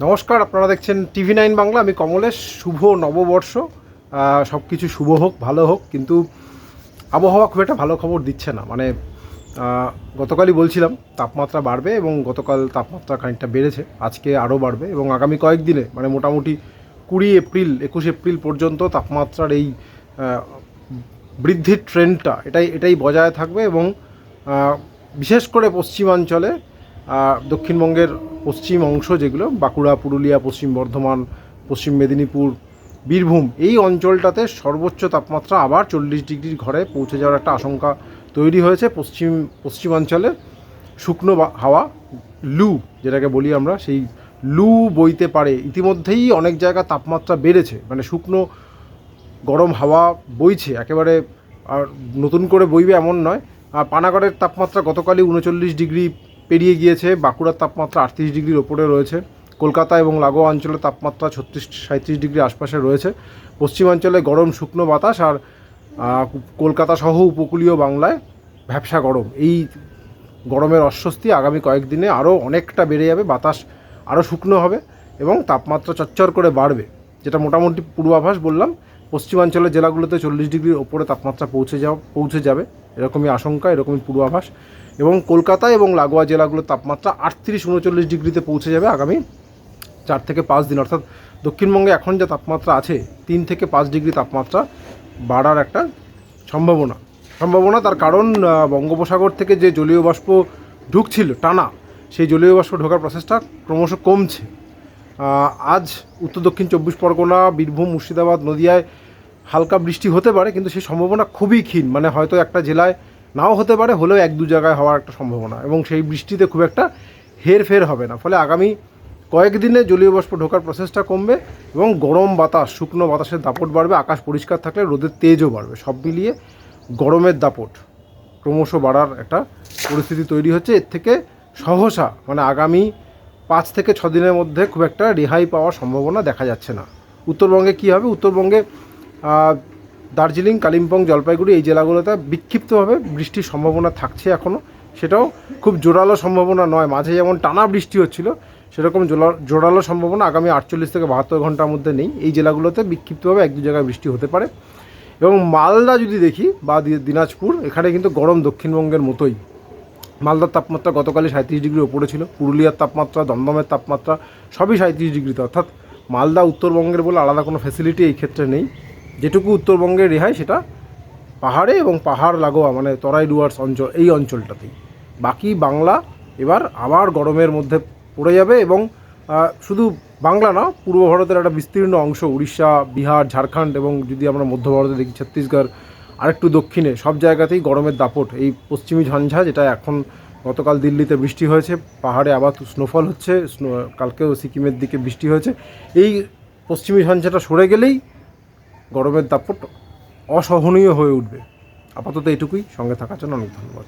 নমস্কার, আপনারা দেখছেন TV9 বাংলা। আমি কমলেশ। শুভ নববর্ষ। সব কিছু শুভ হোক, ভালো হোক, কিন্তু আবহাওয়া খুব একটা ভালো খবর দিচ্ছে না। মানে গতকালই বলছিলাম তাপমাত্রা বাড়বে, এবং গতকাল তাপমাত্রা খানিকটা বেড়েছে, আজকে আরও বাড়বে, এবং আগামী কয়েকদিনে মানে মোটামুটি 21 এপ্রিল পর্যন্ত তাপমাত্রার এই বৃদ্ধির ট্রেন্ডটা এটাই বজায় থাকবে। এবং বিশেষ করে পশ্চিমাঞ্চলে, দক্ষিণবঙ্গের পশ্চিম অংশ যেগুলো বাঁকুড়া, পুরুলিয়া, পশ্চিম বর্ধমান, পশ্চিম মেদিনীপুর, বীরভূম, এই অঞ্চলটাতে সর্বোচ্চ তাপমাত্রা আবার 40 ডিগ্রির ঘরে পৌঁছে যাওয়ার একটা আশঙ্কা তৈরি হয়েছে। পশ্চিমাঞ্চলে শুকনো হাওয়া, লু যেটাকে বলি আমরা, সেই লু বইতে পারে। ইতিমধ্যেই অনেক জায়গা তাপমাত্রা বেড়েছে, মানে শুকনো গরম হাওয়া বইছে একেবারে, আর নতুন করে বইবে এমন নয়। পানাগড়ের তাপমাত্রা গতকালই 39 ডিগ্রি পেরিয়ে গিয়েছে, বাঁকুড়ার তাপমাত্রা 38 ডিগ্রির ওপরে রয়েছে, কলকাতা এবং লাগোয়া অঞ্চলের তাপমাত্রা 36-37 ডিগ্রি আশপাশে রয়েছে। পশ্চিমাঞ্চলে গরম শুকনো বাতাস, আর কলকাতা সহ উপকূলীয় বাংলায় ভ্যাপসা গরম। এই গরমের অস্বস্তি আগামী কয়েকদিনে আরও অনেকটা বেড়ে যাবে, বাতাস আরও শুকনো হবে এবং তাপমাত্রা চচ্চর করে বাড়বে, যেটা মোটামুটি পূর্বাভাস বললাম। পশ্চিমাঞ্চলের জেলাগুলোতে 40 ডিগ্রির ওপরে তাপমাত্রা পৌঁছে যাবে, এরকমই আশঙ্কা, এরকমই পূর্বাভাস। এবং কলকাতা এবং লাগোয়া জেলাগুলোর তাপমাত্রা 38-39 ডিগ্রিতে পৌঁছে যাবে আগামী 4 থেকে 5 দিন। অর্থাৎ দক্ষিণবঙ্গে এখন যে তাপমাত্রা আছে, 3 থেকে 5 ডিগ্রি তাপমাত্রা বাড়ার একটা সম্ভাবনা। তার কারণ বঙ্গোপসাগর থেকে যে জলীয় বাষ্প ঢুকছিল টানা, সেই জলীয় বাষ্প ঢোকার প্রসেসটা ক্রমশ কমছে। আজ উত্তর দক্ষিণ 24 পরগনা, বীরভূম, মুর্শিদাবাদ, নদিয়ায় হালকা বৃষ্টি হতে পারে, কিন্তু সেই সম্ভাবনা খুবই ক্ষীণ। মানে হয়তো একটা জেলায় নাও হতে পারে, হলেও 1-2 জায়গায় হওয়ার একটা সম্ভাবনা, এবং সেই বৃষ্টিতে খুব একটা হেরফের হবে না। ফলে আগামী কয়েকদিনে জলীয় বাষ্প ঢোকার প্রসেসটা কমবে এবং গরম বাতাস, শুকনো বাতাসের দাপট বাড়বে। আকাশ পরিষ্কার থাকলে রোদের তেজও বাড়বে। সব মিলিয়ে গরমের দাপট ক্রমশ বাড়ার একটা পরিস্থিতি তৈরি হচ্ছে। এর থেকে সহসা মানে আগামী 5 থেকে 6 দিনের মধ্যে খুব একটা রেহাই পাওয়ার সম্ভাবনা দেখা যাচ্ছে না। উত্তরবঙ্গে কী হবে? উত্তরবঙ্গে দার্জিলিং, কালিম্পং, জলপাইগুড়ি, এই জেলাগুলোতে বিক্ষিপ্তভাবে বৃষ্টির সম্ভাবনা থাকছে এখনও। সেটাও খুব জোরালো সম্ভাবনা নয়। মাঝে যেমন টানা বৃষ্টি হচ্ছিল, সেরকম জোরালো সম্ভাবনা আগামী 48 থেকে 72 ঘন্টার মধ্যে নেই। এই জেলাগুলোতে বিক্ষিপ্তভাবে 1-2 জায়গায় বৃষ্টি হতে পারে। এবং মালদা যদি দেখি, বা দিনাজপুর, এখানে কিন্তু গরম দক্ষিণবঙ্গের মতোই। মালদার তাপমাত্রা গতকালই 37 ডিগ্রির ওপরে ছিল। পুরুলিয়ার তাপমাত্রা, দমদমের তাপমাত্রা সবই 37 ডিগ্রিতে। অর্থাৎ মালদা উত্তরবঙ্গের বলে আলাদা কোনো ফ্যাসিলিটি এই ক্ষেত্রে নেই। যেটুকু উত্তরবঙ্গের রেহাই সেটা পাহাড়ে এবং পাহাড় লাগোয়া মানে তরাই ডুয়ার্স অঞ্চল, এই অঞ্চলটাতেই। বাকি বাংলা এবার আবার গরমের মধ্যে পড়ে যাবে। এবং শুধু বাংলা না, পূর্ব ভারতের একটা বিস্তীর্ণ অংশ, উড়িষ্যা, বিহার, ঝাড়খণ্ড, এবং যদি আমরা মধ্য ভারতে দেখি ছত্তিশগড়, আরেকটু দক্ষিণে, সব জায়গাতেই গরমের দাপট। এই পশ্চিমী ঝঞ্ঝা, যেটা এখন গতকাল দিল্লিতে বৃষ্টি হয়েছে, পাহাড়ে আবার স্নোফল হচ্ছে, কালকেও সিকিমের দিকে বৃষ্টি হয়েছে। এই পশ্চিমী ঝঞ্ঝাটা সরে গেলেই গরমের দাপট অসহনীয় হয়ে উঠবে। আপাতত এটুকুই। সঙ্গে থাকার জন্য অনেক ধন্যবাদ।